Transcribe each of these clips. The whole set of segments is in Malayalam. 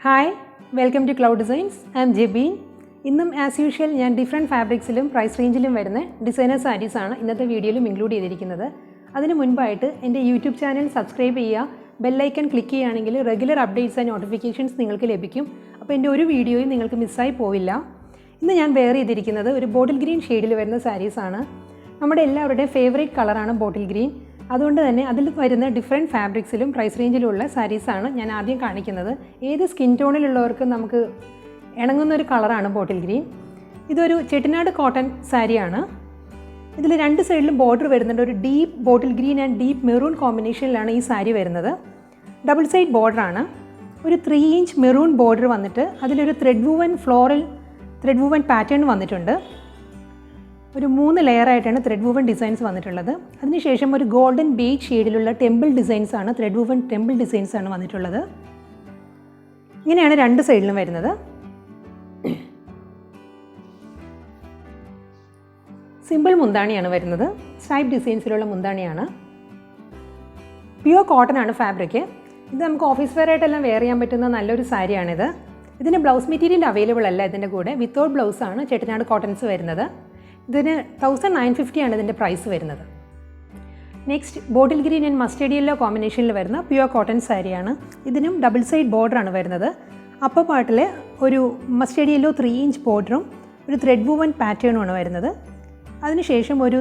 Hi, welcome to Cloud Designs. I am Jebin. ഇന്നും ആസ് യൂഷ്വൽ ഞാൻ ഡിഫറെൻറ്റ് ഫാബ്രിക്സിലും പ്രൈസ് റേഞ്ചിലും വരുന്ന ഡിസൈനർ സാരീസാണ് ഇന്നത്തെ വീഡിയോയിലും ഇൻക്ലൂഡ് ചെയ്തിരിക്കുന്നത്. അതിന് മുൻപായിട്ട് എൻ്റെ യൂട്യൂബ് ചാനൽ സബ്സ്ക്രൈബ് ചെയ്യുക, ബെല്ലൈക്കൺ ക്ലിക്ക് ചെയ്യുകയാണെങ്കിൽ റെഗുലർ അപ്ഡേറ്റ്സ് ആൻഡ് നോട്ടിഫിക്കേഷൻസ് നിങ്ങൾക്ക് ലഭിക്കും. അപ്പോൾ എൻ്റെ ഒരു വീഡിയോയും നിങ്ങൾക്ക് മിസ്സായി പോവില്ല. ഇന്ന് ഞാൻ വെയർ ചെയ്തിരിക്കുന്നത് ഒരു ബോട്ടിൽ ഗ്രീൻ ഷെയ്ഡിൽ വരുന്ന സാരീസാണ്. നമ്മുടെ എല്ലാവരുടെയും ഫേവറേറ്റ് കളറാണ് ബോട്ടിൽ ഗ്രീൻ. അതുകൊണ്ട് തന്നെ അതിൽ വരുന്ന ഡിഫറെൻറ്റ് ഫാബ്രിക്സിലും പ്രൈസ് റേഞ്ചിലുള്ള സാരീസാണ് ഞാൻ ആദ്യം കാണിക്കുന്നത്. ഏത് സ്കിൻ ടോണിലുള്ളവർക്കും നമുക്ക് ഇണങ്ങുന്നൊരു കളറാണ് ബോട്ടിൽ ഗ്രീൻ. ഇതൊരു ചെട്ടിനാട് കോട്ടൺ സാരിയാണ്. ഇതിൽ രണ്ട് സൈഡിലും ബോർഡർ വരുന്നുണ്ട്. ഒരു deep bottle green and deep maroon കോമ്പിനേഷനിലാണ് ഈ സാരി വരുന്നത്. ഡബിൾ സൈഡ് ബോർഡറാണ്. ഒരു 3 ഇഞ്ച് മെറൂൺ ബോർഡർ വന്നിട്ട് അതിലൊരു ത്രെഡ് വൂവൻ പാറ്റേൺ വന്നിട്ടുണ്ട്. ഒരു 3 ലെയറായിട്ടാണ് ത്രെഡ് വൂവൻ ഡിസൈൻസ് വന്നിട്ടുള്ളത്. അതിനുശേഷം ഒരു ഗോൾഡൻ ബേജ് ഷെയ്ഡിലുള്ള ടെമ്പിൾ ഡിസൈൻസാണ്, ത്രെഡ് വൂവൻ ടെമ്പിൾ ഡിസൈൻസാണ് വന്നിട്ടുള്ളത്. ഇങ്ങനെയാണ് രണ്ട് സൈഡിലും വരുന്നത്. സിമ്പിൾ മുന്താണിയാണ് വരുന്നത്. സ്ട്രൈപ്പ് ഡിസൈൻസിലുള്ള മുന്താണിയാണ്. പ്യുവർ കോട്ടൺ ആണ് ഫാബ്രിക്. ഇത് നമുക്ക് ഓഫീസ് വെയർ ആയിട്ടെല്ലാം വെയർ ചെയ്യാൻ പറ്റുന്ന നല്ലൊരു സാരിയാണിത്. ഇതിന് ബ്ലൗസ് മെറ്റീരിയൽ അവൈലബിൾ അല്ല. ഇതിൻ്റെ കൂടെ വിത്തൗട്ട് ബ്ലൗസാണ് ചെട്ടിനാട് കോട്ടൺസ് വരുന്നത്. ഇതിന് 1950 ആണ് ഇതിൻ്റെ പ്രൈസ് വരുന്നത്. Next bottle green and mustard yellow കോമ്പിനേഷനിൽ വരുന്ന പ്യുവർ കോട്ടൺ സാരിയാണ്. ഇതിനും ഡബിൾ സൈഡ് ബോർഡറാണ് വരുന്നത്. അപ്പർ പാർട്ടിൽ ഒരു മസ്റ്റേർഡ് യെല്ലോ 3 ഇഞ്ച് ബോർഡറും ഒരു ത്രെഡ് വൂവൻ പാറ്റേണുമാണ് വരുന്നത്. അതിനുശേഷം ഒരു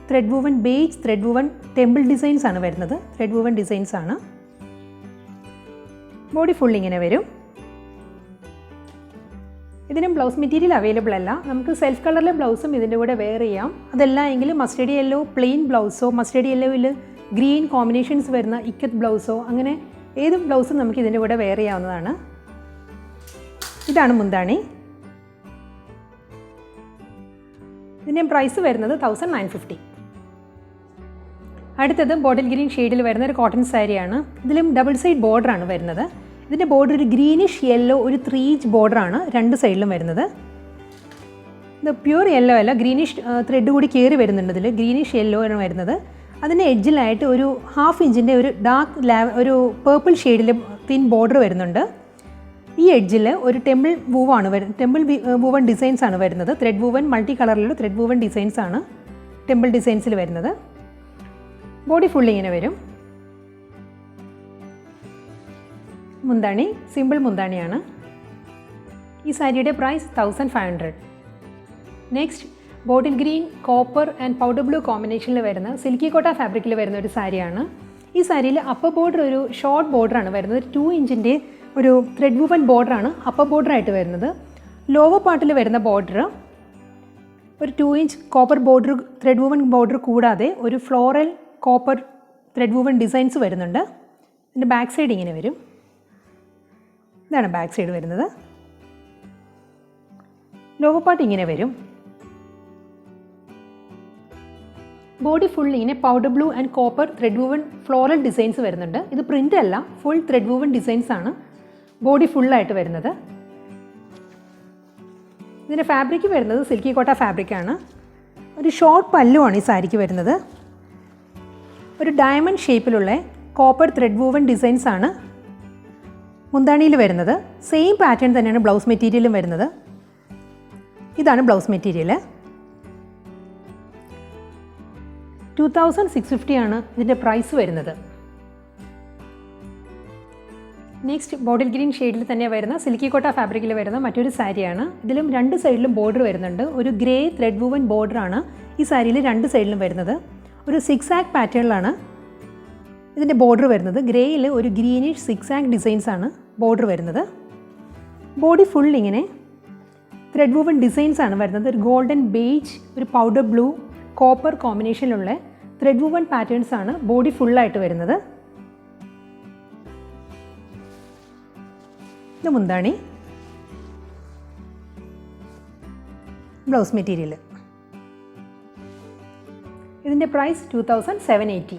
thread woven beige thread woven temple designs ആണ് വരുന്നത്. ത്രെഡ് വൂവൻ ഡിസൈൻസ് ആണ്. ബോഡി ഫുൾ ഇങ്ങനെ വരും. ഇതിനും ബ്ലൗസ് മെറ്റീരിയൽ അവൈലബിൾ അല്ല. നമുക്ക് സെൽഫ് കളറിലെ ബ്ലൗസും ഇതിൻ്റെ കൂടെ വെയർ ചെയ്യാം. അതല്ല എങ്കിൽ മസ്റ്റേർഡ് യെല്ലോ പ്ലെയിൻ ബ്ലൗസോ മസ്റ്റേർഡ് യെല്ലോയിൽ ഗ്രീൻ കോമ്പിനേഷൻസ് വരുന്ന ഇക്കത്ത് ബ്ലൗസോ അങ്ങനെ ഏത് ബ്ലൗസും നമുക്ക് ഇതിൻ്റെ കൂടെ വെയർ ചെയ്യാവുന്നതാണ്. ഇതാണ് മുന്താണി. ഇതിൻ്റെ പ്രൈസ് വരുന്നത് 1950. അടുത്തത് ബോട്ടിൽ ഗ്രീൻ ഷെയ്ഡിൽ വരുന്ന ഒരു കോട്ടൺ സാരിയാണ്. ഇതിലും ഡബിൾ സൈഡ് ബോർഡറാണ് വരുന്നത്. ഇതിൻ്റെ ബോർഡർ ഒരു ഗ്രീനിഷ് യെല്ലോ ഒരു 3 ഇഞ്ച് ബോർഡറാണ് രണ്ട് സൈഡിലും വരുന്നത്. ഇത് പ്യൂർ യെല്ലോ അല്ല, ഗ്രീനിഷ് ത്രെഡ് കൂടി കയറി വരുന്നുണ്ട്. ഇതിൽ ഗ്രീനിഷ് യെല്ലോ ആണ് വരുന്നത്. അതിൻ്റെ എഡ്ജിലായിട്ട് ഒരു 1/2 ഇഞ്ചിൻ്റെ ഒരു ഒരു പേർപ്പിൾ ഷെയ്ഡിൽ തിൻ ബോർഡർ വരുന്നുണ്ട്. ഈ എഡ്ജിൽ ഒരു ടെമ്പിൾ വൂവൻ ഡിസൈൻസ് ആണ് വരുന്നത്. ത്രെഡ് വൂവൻ മൾട്ടി കളറിലുള്ള ത്രെഡ് വൂവൻ ഡിസൈൻസ് ആണ് ടെമ്പിൾ ഡിസൈൻസിൽ വരുന്നത്. ബോഡി ഫുൾ ഇങ്ങനെ വരും. മുന്താണി സിമ്പിൾ മുന്താണിയാണ്. ഈ സാരിയുടെ price 1500. Next bottle green copper and powder blue കോമ്പിനേഷനിൽ വരുന്ന സിൽക്കി കോട്ട ഫാബ്രിക്കിൽ വരുന്ന ഒരു സാരിയാണ്. ഈ സാരിയിൽ അപ്പർ ബോർഡർ ഒരു ഷോർട്ട് ബോർഡറാണ് വരുന്നത്. 2 ഇഞ്ചിൻ്റെ ഒരു ത്രെഡ് വൂവൻ ബോർഡറാണ് അപ്പർ ബോർഡറായിട്ട് വരുന്നത്. ലോവർ പാർട്ടിൽ വരുന്ന ബോർഡർ ഒരു 2 inch copper border thread woven border കൂടാതെ ഒരു floral copper thread woven designs വരുന്നുണ്ട്. ഇതിൻ്റെ ബാക്ക് സൈഡ് ഇങ്ങനെ വരും. ഇതാണ് ബാക്ക് സൈഡ് വരുന്നത്. ലോവർ പാർട്ട് ഇങ്ങനെ വരും. ബോഡി ഫുൾ ഇങ്ങനെ powder blue and copper thread woven floral designs വരുന്നുണ്ട്. ഇത് പ്രിൻ്റ് അല്ല, ഫുൾ ത്രെഡ് വൂവൻ ഡിസൈൻസ് ആണ് ബോഡി ഫുള്ളായിട്ട് വരുന്നത്. ഇതിൻ്റെ ഫാബ്രിക് വരുന്നത് സിൽക്കി കോട്ട ഫാബ്രിക്കാണ്. ഒരു ഷോർട്ട് പല്ലുവാണ് ഈ സാരിക്ക് വരുന്നത്. ഒരു ഡയമണ്ട് ഷേപ്പിലുള്ള കോപ്പർ ത്രെഡ് വൂവൻ ഡിസൈൻസ് ആണ് മുന്താണിയിൽ വരുന്നത്. സെയിം പാറ്റേൺ തന്നെയാണ് ബ്ലൗസ് മെറ്റീരിയലും വരുന്നത്. ഇതാണ് ബ്ലൗസ് മെറ്റീരിയൽ. 2650 ആണ് ഇതിൻ്റെ പ്രൈസ് വരുന്നത്. നെക്സ്റ്റ് ബോട്ടിൽ ഗ്രീൻ ഷെയ്ഡിൽ തന്നെ വരുന്ന സിൽക്കി കോട്ട ഫാബ്രിക്കിൽ വരുന്ന മറ്റൊരു സാരിയാണ്. ഇതിലും രണ്ട് സൈഡിലും ബോർഡർ വരുന്നുണ്ട്. ഒരു ഗ്രേ ത്രെഡ് വൂവൻ ബോർഡറാണ് ഈ സാരിയിൽ രണ്ട് സൈഡിലും വരുന്നത്. ഒരു 6 ആക്ക് പാറ്റേണിലാണ് ഇതിൻ്റെ ബോർഡർ വരുന്നത്. ഗ്രേയിൽ ഒരു ഗ്രീനിഷ് 6 ആക്ക് ഡിസൈൻസ് ആണ് ബോർഡർ വരുന്നത്. ബോഡി ഫുൾ ഇങ്ങനെ ത്രെഡ് വൂവൻ ഡിസൈൻസ് ആണ് വരുന്നത്. ഒരു ഗോൾഡൻ ബേജ് ഒരു പൗഡർ ബ്ലൂ കോപ്പർ കോമ്പിനേഷനിലുള്ള ത്രെഡ് വൂവൻ പാറ്റേൺസ് ആണ് ബോഡി ഫുള്ളായിട്ട് വരുന്നത്. ഇത് മുന്താണി. Blouse material. ഇതിൻ്റെ price 2780.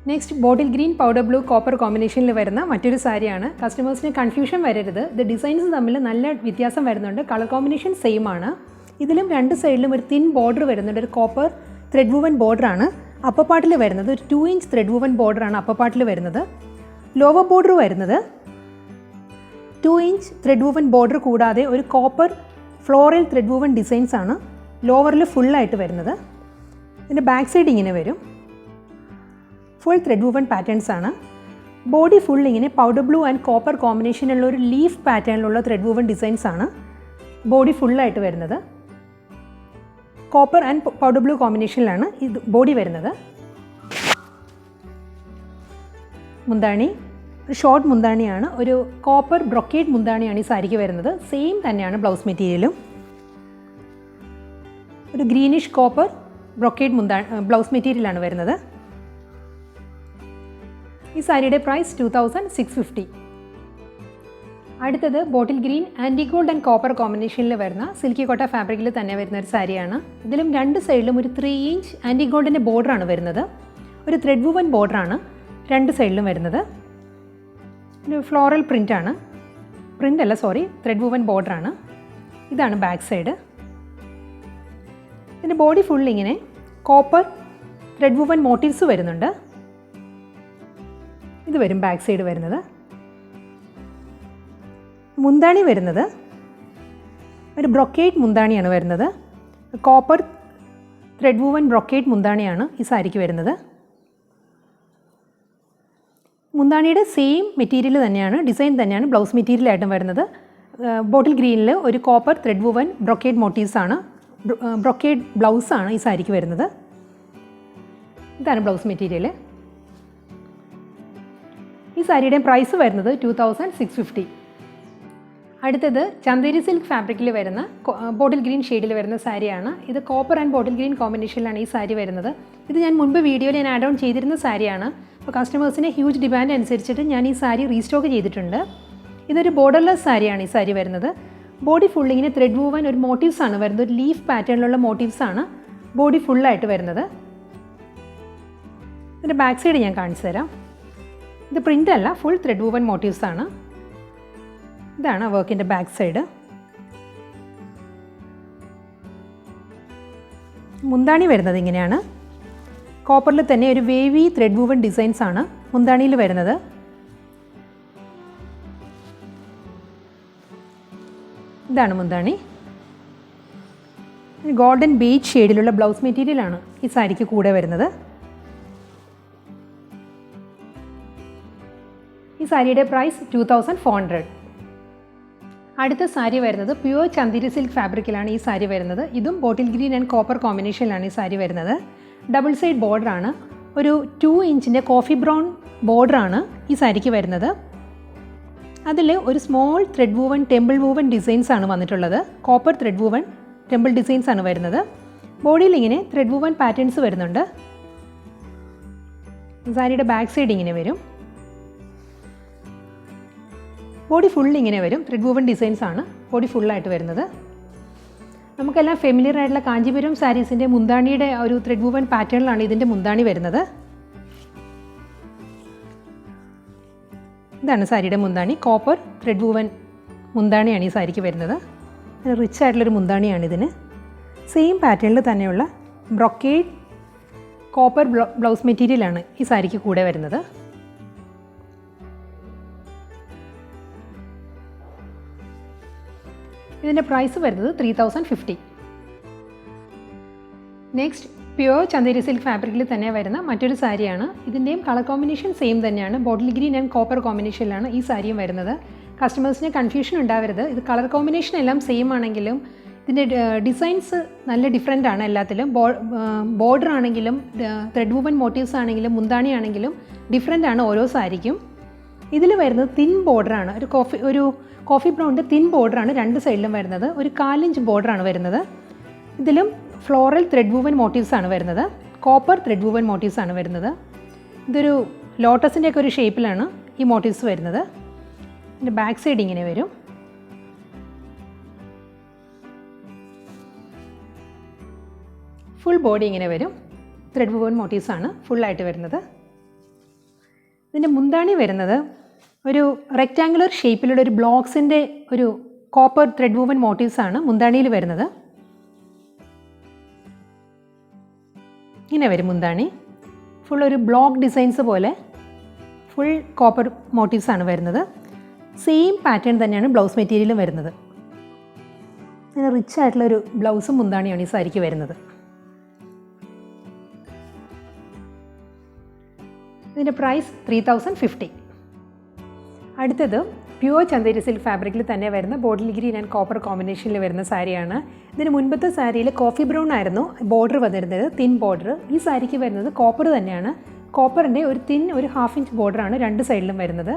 Next bottle green powder blue copper കോമ്പിനേഷനിൽ വരുന്ന മറ്റൊരു സാരിയാണ്. കസ്റ്റമേഴ്സിന് കൺഫ്യൂഷൻ വരരുത്. ഇത് ഡിസൈൻസ് തമ്മിൽ നല്ല വ്യത്യാസം വരുന്നുണ്ട്. കളർ കോമ്പിനേഷൻ സെയിം ആണ്. ഇതിലും രണ്ട് സൈഡിലും ഒരു തിൻ ബോർഡർ വരുന്നുണ്ട്. ഒരു കോപ്പർ ത്രെഡ് വൂവൻ ബോർഡറാണ് അപ്പർ പാർട്ടിൽ വരുന്നത്. ഒരു 2 ഇഞ്ച് ത്രെഡ് വൂവൻ ബോർഡറാണ് അപ്പർ പാർട്ടിൽ വരുന്നത്. ലോവർ ബോർഡർ വരുന്നത് 2 ഇഞ്ച് ത്രെഡ് വൂവൻ ബോർഡർ കൂടാതെ ഒരു copper floral thread woven designs ആണ് ലോവറിൽ ഫുള്ളായിട്ട് വരുന്നത്. ഇതിൻ്റെ ബാക്ക് സൈഡ് ഇങ്ങനെ വരും. ഫുൾ ത്രെഡ് വൂവൻ പാറ്റേൺസ് ആണ്. ബോഡി ഫുൾ ഇങ്ങനെ പൗഡർ ബ്ലൂ ആൻഡ് കോപ്പർ കോമ്പിനേഷനുള്ള ഒരു ലീഫ് പാറ്റേണിലുള്ള ത്രെഡ് വൂവൻ ഡിസൈൻസ് ആണ് ബോഡി ഫുള്ളായിട്ട് വരുന്നത്. കോപ്പർ ആൻഡ് പൗഡർ ബ്ലൂ കോമ്പിനേഷനിലാണ് ഇത് ബോഡി വരുന്നത്. മുന്താണി ഒരു ഷോർട്ട് മുന്താണിയാണ്. ഒരു കോപ്പർ ബ്രൊക്കേഡ് മുന്താണിയാണ് ഈ സാരിക്ക് വരുന്നത്. സെയിം തന്നെയാണ് ബ്ലൗസ് മെറ്റീരിയലും. ഒരു ഗ്രീനിഷ് കോപ്പർ ബ്രൊക്കേഡ് ബ്ലൗസ് മെറ്റീരിയലാണ് വരുന്നത്. ഈ സാരിയുടെ പ്രൈസ് 2650. അടുത്തത് bottle green antique gold and copper കോമ്പിനേഷനിൽ വരുന്ന സിൽക്കി കോട്ട ഫാബ്രിക്കിൽ തന്നെ വരുന്ന ഒരു സാരിയാണ്. ഇതിലും രണ്ട് സൈഡിലും ഒരു 3 ഇഞ്ച് ആൻറ്റി ഗോൾഡിൻ്റെ ബോർഡറാണ് വരുന്നത്. ഒരു ത്രെഡ് വൂവൻ ബോർഡറാണ് രണ്ട് സൈഡിലും വരുന്നത്. ഒരു ഫ്ലോറൽ പ്രിൻ്റാണ്. ത്രെഡ് വൂവൻ ബോർഡറാണ്. ഇതാണ് ബാക്ക് സൈഡ്. ഇതിൻ്റെ ബോഡി ഫുൾ ഇങ്ങനെ കോപ്പർ ത്രെഡ് വൂവൻ മോട്ടീവ്സ് വരുന്നുണ്ട്. ഇത് വരും ബാക്ക് സൈഡ് വരുന്നത്. മുന്താണി വരുന്നത് ഒരു ബ്രൊക്കേഡ് മുന്താണിയാണ് വരുന്നത്. കോപ്പർ ത്രെഡ് വൂവൻ ബ്രൊക്കേഡ് മുന്താണിയാണ് ഈ സാരിക്ക് വരുന്നത്. മുന്താണിയുടെ സെയിം മെറ്റീരിയൽ തന്നെയാണ്, ഡിസൈൻ തന്നെയാണ് ബ്ലൗസ് മെറ്റീരിയലായിട്ടും വരുന്നത്. ബോട്ടിൽ ഗ്രീനിൽ ഒരു copper thread woven brocade motifs ആണ്, ബ്രൊക്കേഡ് ബ്ലൗസാണ് ഈ സാരിക്ക് വരുന്നത്. ഇതാണ് ബ്ലൗസ് മെറ്റീരിയൽ. ഈ സാരിയുടെ പ്രൈസ് വരുന്നത് 2650. അടുത്തത് ചന്ദേരി സിൽക്ക് ഫാബ്രിക്കിൽ വരുന്ന ബോട്ടിൽ ഗ്രീൻ ഷെയ്ഡിൽ വരുന്ന സാരിയാണ്. ഇത് കോപ്പർ ആൻഡ് ബോട്ടിൽ ഗ്രീൻ കോമ്പിനേഷനിലാണ് ഈ സാരി വരുന്നത്. ഇത് ഞാൻ മുൻപ് വീഡിയോയിൽ ഞാൻ ആഡ് ഓൺ ചെയ്തിരുന്ന സാരിയാണ്. അപ്പോൾ കസ്റ്റമേഴ്സിന് ഹ്യൂജ് ഡിമാൻഡ് അനുസരിച്ചിട്ട് ഞാൻ ഈ സാരി റീസ്റ്റോക്ക് ചെയ്തിട്ടുണ്ട്. ഇതൊരു ബോർഡർലെസ് സാരിയാണ് ഈ സാരി വരുന്നത്. ബോഡി ഫുള്ളിങ്ങിന് ത്രെഡ് വൂവൻ ഒരു മോട്ടീവ്സ് ആണ് വരുന്നത്. ഒരു ലീഫ് പാറ്റേണിലുള്ള മോട്ടീവ്സ് ആണ് ബോഡി ഫുള്ളായിട്ട് വരുന്നത്. ഇതിൻ്റെ ബാക്ക് സൈഡ് ഞാൻ കാണിച്ചു തരാം. ഇത് പ്രിൻ്റ് അല്ല, ഫുൾ ത്രെഡ് വൂവൻ മോട്ടീവ്സ് ആണ്. ഇതാണ് വർക്കിൻ്റെ ബാക്ക് സൈഡ്. മുന്താണി വരുന്നത് ഇങ്ങനെയാണ്. കോപ്പറിൽ തന്നെ ഒരു വേവി ത്രെഡ് വൂവൻ ഡിസൈൻസ് ആണ് മുന്താണിയിൽ വരുന്നത്. ഇതാണ് മുന്താണി. ഗോൾഡൻ ബീച്ച് ഷെയ്ഡിലുള്ള ബ്ലൗസ് മെറ്റീരിയലാണ് ഈ സാരിക്ക് കൂടെ വരുന്നത്. ഈ സാരിയുടെ പ്രൈസ് 2400. അടുത്ത സാരി വരുന്നത് പ്യുവർ ചന്ദേരി സിൽക്ക് ഫാബ്രിക്കിലാണ് ഈ സാരി വരുന്നത്. ഇതും ബോട്ടിൽ ഗ്രീൻ ആൻഡ് കോപ്പർ കോമ്പിനേഷനിലാണ് ഈ സാരി വരുന്നത്. ഡബിൾ സൈഡ് ബോർഡറാണ്. ഒരു 2 ഇഞ്ചിൻ്റെ കോഫി ബ്രൗൺ ബോർഡറാണ് ഈ സാരിക്ക് വരുന്നത്. അതിൽ ഒരു small thread woven temple woven designs ആണ് വന്നിട്ടുള്ളത്. Copper thread woven temple designs ആണ് വരുന്നത്. ബോഡിയിൽ ഇങ്ങനെ ത്രെഡ് വൂവൻ പാറ്റേൺസ് വരുന്നുണ്ട്. സാരിയുടെ ബാക്ക് സൈഡ് ഇങ്ങനെ വരും. ബോഡി ഫുൾ ഇങ്ങനെ വരും. ത്രെഡ് വൂവൻ ഡിസൈൻസ് ആണ് ബോഡി ഫുള്ളായിട്ട് വരുന്നത്. നമുക്കെല്ലാം ഫെമിലിയർ ആയിട്ടുള്ള കാഞ്ചീപുരം സാരീസിൻ്റെ മുന്താണിയുടെ ഒരു ത്രെഡ് വൂവൻ പാറ്റേണിലാണ് ഇതിൻ്റെ മുന്താണി വരുന്നത്. ഇതാണ് സാരിയുടെ മുന്താണി. കോപ്പർ ത്രെഡ് വൂവൻ മുന്താണിയാണ് ഈ സാരിക്ക് വരുന്നത്. റിച്ച് ആയിട്ടുള്ളൊരു മുന്താണിയാണ് ഇതിന്. സെയിം പാറ്റേണിൽ തന്നെയുള്ള ബ്രൊക്കേഡ് കോപ്പർ ബ്ലൗസ് മെറ്റീരിയലാണ് ഈ സാരിക്ക് കൂടെ വരുന്നത്. ഇതിൻ്റെ പ്രൈസ് വരുന്നത് 3050. നെക്സ്റ്റ് പ്യുവർ ചന്ദേരി സിൽക്ക് ഫാബ്രിക്കിൽ തന്നെ വരുന്ന മറ്റൊരു സാരിയാണ്. ഇതിൻ്റെയും കളർ കോമ്പിനേഷൻ സെയിം തന്നെയാണ്. ബോട്ടിൽ ഗ്രീൻ ആൻഡ് കോപ്പർ കോമ്പിനേഷനിലാണ് ഈ സാരിയും വരുന്നത്. കസ്റ്റമേഴ്സിന് കൺഫ്യൂഷൻ ഉണ്ടാവരുത്. ഇത് കളർ കോമ്പിനേഷൻ എല്ലാം സെയിം ആണെങ്കിലും ഇതിൻ്റെ ഡിസൈൻസ് നല്ല ഡിഫറെൻ്റ് ആണ് എല്ലാത്തിലും. ബോർഡർ ആണെങ്കിലും ത്രെഡ് വൂവൻ മോട്ടീവ്സ് ആണെങ്കിലും മുന്താണി ആണെങ്കിലും ഡിഫറെൻ്റ് ആണ് ഓരോ സാരിക്കും. ഇതിൽ വരുന്നത് തിൻ ബോർഡറാണ്. ഒരു കോഫി ബ്രൗണിൻ്റെ തിൻ ബോർഡറാണ് രണ്ട് സൈഡിലും വരുന്നത്. ഒരു 4 ഇഞ്ച് ബോർഡറാണ് വരുന്നത്. ഇതിലും ഫ്ലോറൽ ത്രെഡ് വൂവൻ മോട്ടീവ്സ് ആണ് വരുന്നത്. കോപ്പർ ത്രെഡ് വൂവൻ മോട്ടീവ്സ് ആണ് വരുന്നത്. ഇതൊരു ലോട്ടസിൻ്റെയൊക്കെ ഒരു ഷേപ്പിലാണ് ഈ മോട്ടീവ്സ് വരുന്നത്. ഇതിൻ്റെ ബാക്ക് സൈഡ് ഇങ്ങനെ വരും. ഫുൾ ബോഡി ഇങ്ങനെ വരും. ത്രെഡ് വൂവൻ മോട്ടീവ്സ് ആണ് ഫുള്ളായിട്ട് വരുന്നത്. ഇതിൻ്റെ മുന്താണി വരുന്നത് ഒരു റെക്റ്റാങ്കുലർ ഷേപ്പിലുള്ള ഒരു ബ്ലോക്സിൻ്റെ ഒരു കോപ്പർ ത്രെഡ് വൂവൻ മോട്ടീവ്സ് ആണ് മുന്താണിയിൽ വരുന്നത്. ഇങ്ങനെ വരും മുന്താണി. ഫുൾ ഒരു ബ്ലോക്ക് ഡിസൈൻസ് പോലെ ഫുൾ കോപ്പർ മോട്ടീവ്സ് ആണ് വരുന്നത്. സെയിം പാറ്റേൺ തന്നെയാണ് ബ്ലൗസ് മെറ്റീരിയലും വരുന്നത്. അങ്ങനെ റിച്ച് ആയിട്ടുള്ളൊരു ബ്ലൗസും മുന്താണിയാണ് ഈ സാരിക്ക് വരുന്നത്. ഇതിൻ്റെ പ്രൈസ് 3050. അടുത്തത് പ്യുവർ ചന്ദേരി സിൽക്ക് ഫാബ്രിക്കിൽ തന്നെ വരുന്ന ബോട്ടിൽ ഗ്രീൻ ആൻഡ് കോപ്പർ കോമ്പിനേഷനിൽ വരുന്ന സാരിയാണ്. ഇതിന് മുൻപത്തെ സാരിയിൽ കോഫി ബ്രൗൺ ആയിരുന്നു ബോർഡർ വന്നിരുന്നത്, തിൻ ബോർഡർ. ഈ സാരിക്ക് വരുന്നത് കോപ്പർ തന്നെയാണ്. കോപ്പറിൻ്റെ ഒരു തിൻ ഒരു 1/2 ഇഞ്ച് ബോർഡറാണ് രണ്ട് സൈഡിലും വരുന്നത്.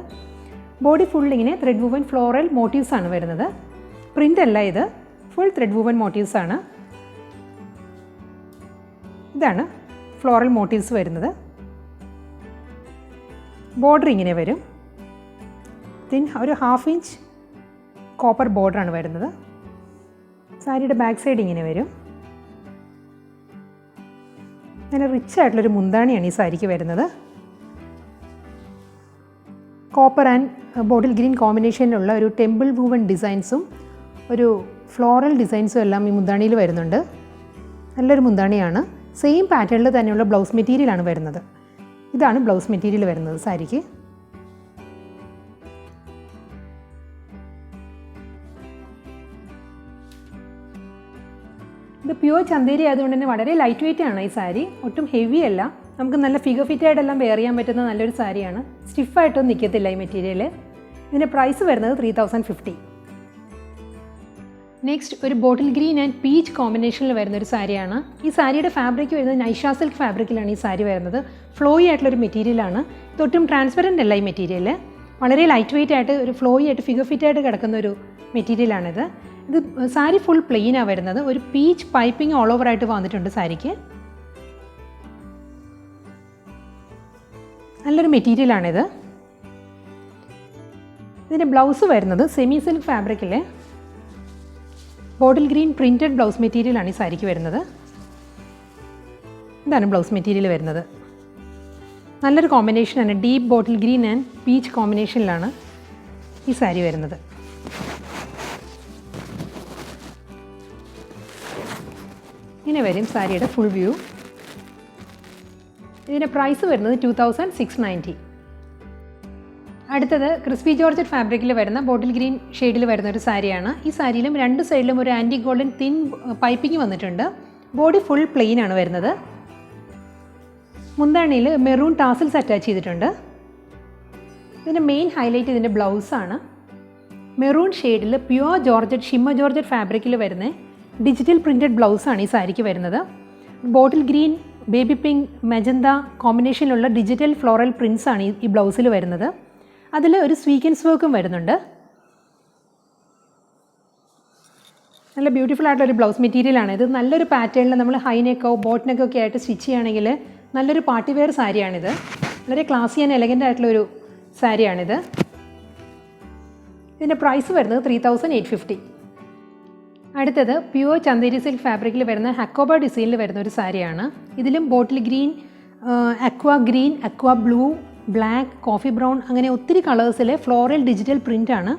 ബോഡി ഫുൾ ഇങ്ങനെ ത്രെഡ് വൂവൻ ഫ്ലോറൽ മോട്ടീവ്സ് ആണ് വരുന്നത്. പ്രിൻ്റ് അല്ല, ഇത് ഫുൾ ത്രെഡ് വൂവൻ മോട്ടീവ്സ് ആണ്. ഇതാണ് ഫ്ലോറൽ മോട്ടീവ്സ് വരുന്നത്. ബോർഡർ ഇങ്ങനെ വരും. തിൻ ഒരു 1/2 ഇഞ്ച് കോപ്പർ ബോർഡറാണ് വരുന്നത്. സാരിയുടെ ബാക്ക് സൈഡ് ഇങ്ങനെ വരും. അങ്ങനെ റിച്ച് ആയിട്ടുള്ളൊരു മുന്താണിയാണ് ഈ സാരിക്ക് വരുന്നത്. കോപ്പർ ആൻഡ് ബോട്ടിൽ ഗ്രീൻ കോമ്പിനേഷനിലുള്ള ഒരു ടെമ്പിൾ വൂവൻ ഡിസൈൻസും ഒരു ഫ്ലോറൽ ഡിസൈൻസും എല്ലാം ഈ മുന്താണിയിൽ വരുന്നുണ്ട്. നല്ലൊരു മുന്താണിയാണ്. സെയിം പാറ്റേണിൽ തന്നെയുള്ള ബ്ലൗസ് മെറ്റീരിയലാണ് വരുന്നത്. ഇതാണ് ബ്ലൗസ് മെറ്റീരിയൽ വരുന്നത് സാരിക്ക്. ഇത് പ്യുവർ ചന്ദേരി ആയതുകൊണ്ട് തന്നെ വളരെ ലൈറ്റ് വെയിറ്റ് ആണ് ഈ സാരി. ഒട്ടും ഹെവി അല്ല. നമുക്ക് നല്ല ഫിഗർ ഫിറ്റായിട്ടെല്ലാം വെയർ ചെയ്യാൻ പറ്റുന്ന നല്ലൊരു സാരിയാണ്. സ്റ്റിഫായിട്ടൊന്നും നിൽക്കത്തില്ല ഈ മെറ്റീരിയൽ. ഇതിൻ്റെ പ്രൈസ് വരുന്നത് 3050. നെക്സ്റ്റ് ഒരു ബോട്ടിൽ ഗ്രീൻ ആൻഡ് പീച്ച് കോമ്പിനേഷനിൽ വരുന്നൊരു സാരിയാണ്. ഈ സാരിയുടെ ഫാബ്രിക് വരുന്നത് നൈഷ സിൽക്ക് ഫാബ്രിക്കിലാണ് ഈ സാരി വരുന്നത്. ഫ്ലോയി ആയിട്ടുള്ളൊരു മെറ്റീരിയലാണ്. ഇതൊട്ടും ട്രാൻസ്പെറൻ്റ് അല്ല ഈ മെറ്റീരിയൽ. വളരെ ലൈറ്റ് വെയിറ്റ് ആയിട്ട് ഒരു ഫ്ലോയി ആയിട്ട് ഫിഗർ ഫിറ്റായിട്ട് കിടക്കുന്ന ഒരു മെറ്റീരിയലാണിത്. ഇത് സാരി ഫുൾ പ്ലെയിനാണ് വരുന്നത്. ഒരു പീച്ച് പൈപ്പിംഗ് ഓൾ ഓവർ ആയിട്ട് വന്നിട്ടുണ്ട് സാരിക്ക്. നല്ലൊരു മെറ്റീരിയലാണിത്. ഇതിൻ്റെ ബ്ലൗസ് വരുന്നത് സെമി സിൽക്ക് ഫാബ്രിക്കിൽ ബോട്ടിൽ ഗ്രീൻ പ്രിൻറ്റഡ് ബ്ലൗസ് മെറ്റീരിയലാണ് ഈ സാരിക്ക് വരുന്നത്. ഇതാണ് ബ്ലൗസ് മെറ്റീരിയൽ വരുന്നത്. നല്ലൊരു കോമ്പിനേഷനാണ്. Deep bottle green and peach കോമ്പിനേഷനിലാണ് ഈ സാരി വരുന്നത്. ഇങ്ങനെ വരും സാരിയുടെ ഫുൾ വ്യൂ. ഇതിൻ്റെ പ്രൈസ് വരുന്നത് 2690. അടുത്തത് ക്രിസ്പി ജോർജറ്റ് ഫാബ്രിക്കിൽ വരുന്ന ബോട്ടിൽ ഗ്രീൻ ഷെയ്ഡിൽ വരുന്ന ഒരു സാരിയാണ്. ഈ സാരിയിലും രണ്ട് സൈഡിലും ഒരു ആൻറ്റി ഗോൾഡൻ തിൻ പൈപ്പിംഗ് വന്നിട്ടുണ്ട്. ബോഡി ഫുൾ പ്ലെയിൻ ആണ് വരുന്നത്. മുന്താണിയിൽ മെറൂൺ ടാസിൽസ് അറ്റാച്ച് ചെയ്തിട്ടുണ്ട്. ഇതിൻ്റെ മെയിൻ ഹൈലൈറ്റ് ഇതിൻ്റെ ബ്ലൗസാണ്. മെറൂൺ ഷെയ്ഡിൽ പ്യുവർ ജോർജറ്റ് ഷിമ്മർ ജോർജറ്റ് ഫാബ്രിക്കിൽ വരുന്ന ഡിജിറ്റൽ പ്രിൻറ്റഡ് ബ്ലൗസാണ് ഈ സാരിക്ക് വരുന്നത്. Bottle green, baby pink, magenta കോമ്പിനേഷനിലുള്ള ഡിജിറ്റൽ ഫ്ലോറൽ പ്രിൻസാണ് ഈ ബ്ലൗസിൽ വരുന്നത്. അതിൽ ഒരു സ്വീക്വൻസ് വർക്കും വരുന്നുണ്ട്. നല്ല ബ്യൂട്ടിഫുൾ ആയിട്ടുള്ളൊരു ബ്ലൗസ് മെറ്റീരിയലാണ് ഇത്. നല്ലൊരു പാറ്റേണിൽ നമ്മൾ ഹൈനെക്കോ ബോട്ട്നെക്കോ ഒക്കെ ആയിട്ട് സ്റ്റിച്ച് ചെയ്യുകയാണെങ്കിൽ നല്ലൊരു പാർട്ടി വെയർ സാരിയാണിത്. വളരെ ക്ലാസി ആൻഡ് എലഗൻ്റ് ആയിട്ടുള്ളൊരു സാരിയാണിത്. ഇതിൻ്റെ പ്രൈസ് വരുന്നത് 3850. അടുത്തത് പ്യുവർ ചന്ദേരി സിൽക്ക് ഫാബ്രിക്കിൽ വരുന്ന ഹക്കോബ ഡിസൈനിൽ വരുന്ന ഒരു സാരിയാണ്. ഇതിലും ബോട്ടിൽ ഗ്രീൻ, അക്വാ ഗ്രീൻ, അക്വാ ബ്ലൂ, ബ്ലാക്ക്, കോഫി ബ്രൗൺ അങ്ങനെ ഒത്തിരി കളേഴ്സിലെ ഫ്ലോറൽ ഡിജിറ്റൽ പ്രിൻ്റാണ്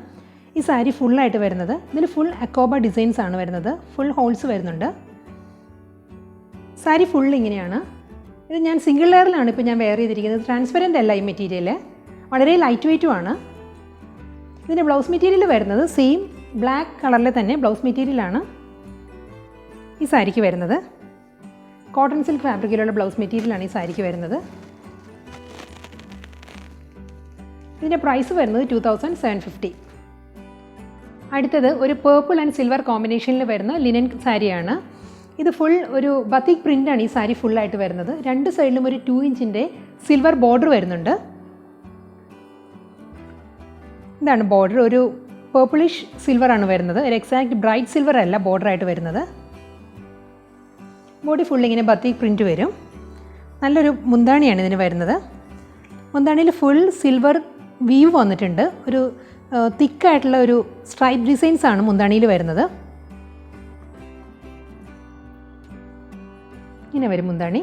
ഈ സാരി ഫുള്ളായിട്ട് വരുന്നത്. ഇതിൽ ഫുൾ അക്കോബ ഡിസൈൻസ് ആണ് വരുന്നത്. ഫുൾ ഹോൾസ് വരുന്നുണ്ട്. സാരി ഫുൾ ഇങ്ങനെയാണ്. ഇത് ഞാൻ സിംഗിൾ ലെയറിലാണ് ഇപ്പോൾ ഞാൻ വെയർ ചെയ്തിരിക്കുന്നത്. ട്രാൻസ്പെറൻ്റ് അല്ല ഈ മെറ്റീരിയൽ. വളരെ ലൈറ്റ് വെയ്റ്റും ആണ്. ഇതിൻ്റെ ബ്ലൗസ് മെറ്റീരിയൽ വരുന്നത് സെയിം ബ്ലാക്ക് കളറിൽ തന്നെ ബ്ലൗസ് മെറ്റീരിയലാണ് ഈ സാരിക്ക് വരുന്നത്. കോട്ടൺ സിൽക്ക് ഫാബ്രിക്കിലുള്ള ബ്ലൗസ് മെറ്റീരിയലാണ് ഈ സാരിക്ക് വരുന്നത്. ഇതിൻ്റെ പ്രൈസ് വരുന്നത് 2750. അടുത്തത് ഒരു പേർപ്പിൾ ആൻഡ് സിൽവർ കോമ്പിനേഷനിൽ വരുന്ന ലിനൻ സാരിയാണ്. ഇത് ഫുൾ ഒരു ബത്തിക് പ്രിൻ്റാണ് ഈ സാരി ഫുള്ളായിട്ട് വരുന്നത്. രണ്ട് സൈഡിലും ഒരു 2 ഇഞ്ചിൻ്റെ സിൽവർ ബോർഡർ വരുന്നുണ്ട്. ഇതാണ് ബോർഡർ. ഒരു പേർപ്പിളിഷ് സിൽവർ ആണ് വരുന്നത്. ഒരു എക്സാക്റ്റ് ബ്രൈറ്റ് സിൽവർ അല്ല ബോർഡറായിട്ട് വരുന്നത്. ബോഡി ഫുൾ ഇങ്ങനെ ബത്തിക് പ്രിൻറ്റ് വരും. നല്ലൊരു മുന്താണിയാണ് ഇതിന് വരുന്നത്. മുന്താണിയിൽ ഫുൾ സിൽവർ വീവ് വന്നിട്ടുണ്ട്. ഒരു തിക്കായിട്ടുള്ള ഒരു സ്ട്രൈപ്പ് ഡിസൈൻസ് ആണ് മുന്താണിയിൽ വരുന്നത്. ഇങ്ങനെ വരും മുന്താണി.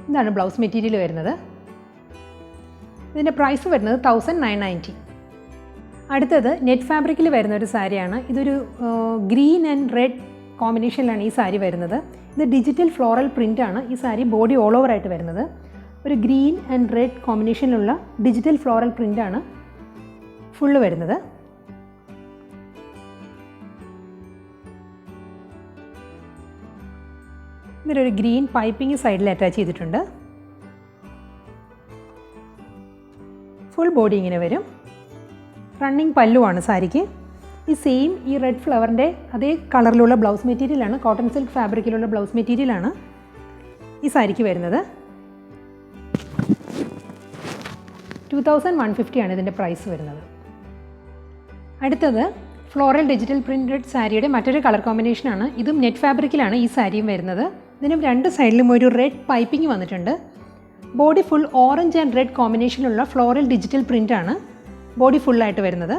ഇതാണ് ബ്ലൗസ് മെറ്റീരിയൽ വരുന്നത്. ഇതിൻ്റെ പ്രൈസ് വരുന്നത് 1990. അടുത്തത് നെറ്റ് ഫാബ്രിക്കിൽ വരുന്ന ഒരു സാരിയാണ്. ഇതൊരു ഗ്രീൻ ആൻഡ് റെഡ് കോമ്പിനേഷനിലാണ് ഈ സാരി വരുന്നത്. ഇത് ഡിജിറ്റൽ ഫ്ലോറൽ പ്രിൻ്റാണ് ഈ സാരി ബോഡി ഓൾ ഓവർ ആയിട്ട് വരുന്നത്. ഒരു ഗ്രീൻ ആൻഡ് റെഡ് കോമ്പിനേഷനിലുള്ള ഡിജിറ്റൽ ഫ്ലോറൽ പ്രിൻ്റാണ് ഫുള്ള് വരുന്നത്. ഇതിലൊരു ഗ്രീൻ പൈപ്പിംഗ് സൈഡിൽ അറ്റാച്ച് ചെയ്തിട്ടുണ്ട്. ഫുൾ ബോഡി ഇങ്ങനെ വരും. റണ്ണിങ് പല്ലുവാണ് സാരിക്ക്. ഈ റെഡ് ഫ്ലവറിൻ്റെ അതേ കളറിലുള്ള ബ്ലൗസ് മെറ്റീരിയലാണ്, കോട്ടൺ സിൽക്ക് ഫാബ്രിക്കിലുള്ള ബ്ലൗസ് മെറ്റീരിയലാണ് ഈ സാരിക്ക് വരുന്നത്. 2150 ആണ് ഇതിൻ്റെ പ്രൈസ് വരുന്നത്. അടുത്തത് ഫ്ലോറൽ ഡിജിറ്റൽ പ്രിൻറ്റഡ് സാരിയുടെ മറ്റൊരു കളർ കോമ്പിനേഷനാണ്. ഇതും നെറ്റ് ഫാബ്രിക്കിലാണ് ഈ സാരിയും വരുന്നത്. ഇതിനും രണ്ട് സൈഡിലും ഒരു റെഡ് പൈപ്പിംഗ് വന്നിട്ടുണ്ട്. Body full orange and red കോമ്പിനേഷനിലുള്ള ഫ്ലോറൽ ഡിജിറ്റൽ പ്രിൻ്റാണ് ബോഡി ഫുള്ളായിട്ട് വരുന്നത്.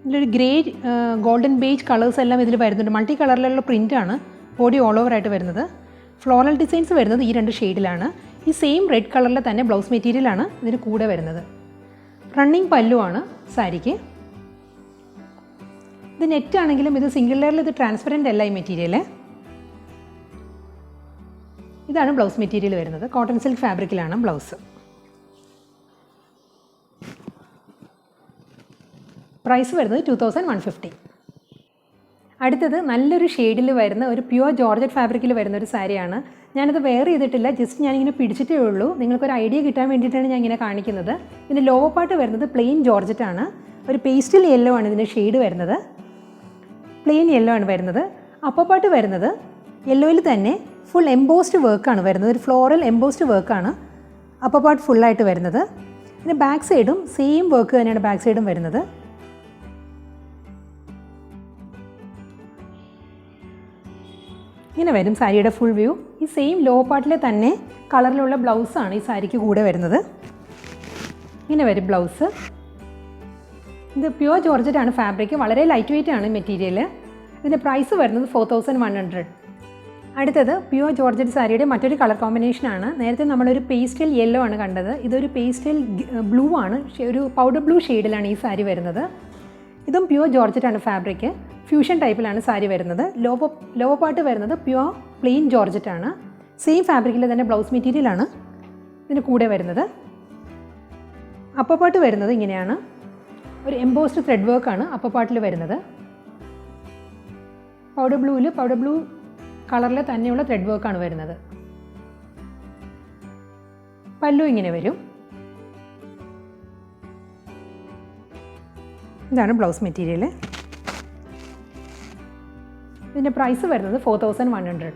ഇതിലൊരു ഗ്രേ ഗോൾഡൻ ബേജ് കളേഴ്സ് എല്ലാം ഇതിൽ വരുന്നുണ്ട്. മൾട്ടി കളറിലുള്ള പ്രിൻ്റാണ് ബോഡി ഓൾ ഓവർ ആയിട്ട് വരുന്നത്. ഫ്ലോറൽ ഡിസൈൻസ് വരുന്നത് ഈ രണ്ട് ഷെയ്ഡിലാണ്. ഈ സെയിം റെഡ് കളറിലെ തന്നെ ബ്ലൗസ് മെറ്റീരിയലാണ് ഇതിന് കൂടെ വരുന്നത്. റണ്ണിങ് പല്ലുവാണ് സാരിക്ക്. ഇത് നെറ്റ് ആണെങ്കിലും ഇത് സിംഗിൾ ലെയറിൽ ഇത് ട്രാൻസ്പെറൻറ്റ് അല്ല ഈ മെറ്റീരിയൽ. ഇതാണ് ബ്ലൗസ് മെറ്റീരിയൽ വരുന്നത്. കോട്ടൺ സിൽക്ക് ഫാബ്രിക്കിലാണ് ബ്ലൗസ്. പ്രൈസ് വരുന്നത് 2150. അടുത്തത് നല്ലൊരു ഷെയ്ഡിൽ വരുന്ന ഒരു പ്യുവർ ജോർജറ്റ് ഫാബ്രിക്കിൽ വരുന്ന ഒരു സാരിയാണ്. ഞാനത് വെയർ ചെയ്തിട്ടില്ല, ജസ്റ്റ് ഞാനിങ്ങനെ പിടിച്ചിട്ടേ ഉള്ളൂ. നിങ്ങൾക്കൊരു ഐഡിയ കിട്ടാൻ വേണ്ടിയിട്ടാണ് ഞാൻ ഇങ്ങനെ കാണിക്കുന്നത്. ഇതിൻ്റെ ലോവർ പാർട്ട് വരുന്നത് പ്ലെയിൻ ജോർജറ്റ് ആണ്. ഒരു പേസ്റ്റൽ യെല്ലോ ആണ് ഇതിൻ്റെ ഷെയ്ഡ് വരുന്നത്. പ്ലെയിൻ യെല്ലോ ആണ് വരുന്നത്. അപ്പർ പാർട്ട് വരുന്നത് യെല്ലോയിൽ തന്നെ ഫുൾ എംബോസ്ഡ് വർക്കാണ് വരുന്നത്. ഒരു ഫ്ലോറൽ എംബോസ്ഡ് വർക്കാണ് അപ്പർ പാർട്ട് ഫുള്ളായിട്ട് വരുന്നത്. പിന്നെ ബാക്ക് സൈഡും സെയിം വർക്ക് തന്നെയാണ് ബാക്ക് സൈഡും വരുന്നത്. ഇങ്ങനെ വരും സാരിയുടെ ഫുൾ വ്യൂ. ഈ സെയിം ലോ പാർട്ടിലെ തന്നെ കളറിലുള്ള ബ്ലൗസാണ് ഈ സാരിക്ക് കൂടെ വരുന്നത്. ഇങ്ങനെ വരും ബ്ലൗസ്. ഇത് പ്യുവർ ജോർജറ്റ് ആണ് ഫാബ്രിക്. വളരെ ലൈറ്റ് വെയ്റ്റ് ആണ് മെറ്റീരിയൽ. ഇതിൻ്റെ പ്രൈസ് വരുന്നത് 4100. അടുത്തത് പ്യുവർ ജോർജറ്റ് സാരിയുടെ മറ്റൊരു കളർ കോമ്പിനേഷനാണ്. നേരത്തെ നമ്മളൊരു പേസ്റ്റൽ യെല്ലോ ആണ് കണ്ടത്. ഇതൊരു പേസ്റ്റൽ ബ്ലൂ ആണ്. ഒരു പൗഡർ ബ്ലൂ ഷെയ്ഡിലാണ് ഈ സാരി വരുന്നത്. ഇതും പ്യുവർ ജോർജറ്റ് ആണ് ഫാബ്രിക്. ഫ്യൂഷൻ ടൈപ്പിലാണ് സാരി വരുന്നത്. ലോവർ പാർട്ട് വരുന്നത് പ്യുവർ പ്ലെയിൻ ജോർജറ്റ് ആണ്. സെയിം ഫാബ്രിക്കിൽ തന്നെ ബ്ലൗസ് മെറ്റീരിയലാണ് ഇതിന് കൂടെ വരുന്നത്. അപ്പർ പാർട്ട് വരുന്നത് ഇങ്ങനെയാണ്. ഒരു എംബോസ്ഡ് ത്രെഡ് വർക്കാണ് അപ്പർ പാർട്ടിൽ വരുന്നത്. പൗഡർ ബ്ലൂ കളറിൽ തന്നെയുള്ള ത്രെഡ് വർക്കാണ് വരുന്നത്. പല്ലു ഇങ്ങനെ വരും. ഇതാണ് ബ്ലൗസ് മെറ്റീരിയൽ. ഇതിൻ്റെ പ്രൈസ് വരുന്നത് 4100.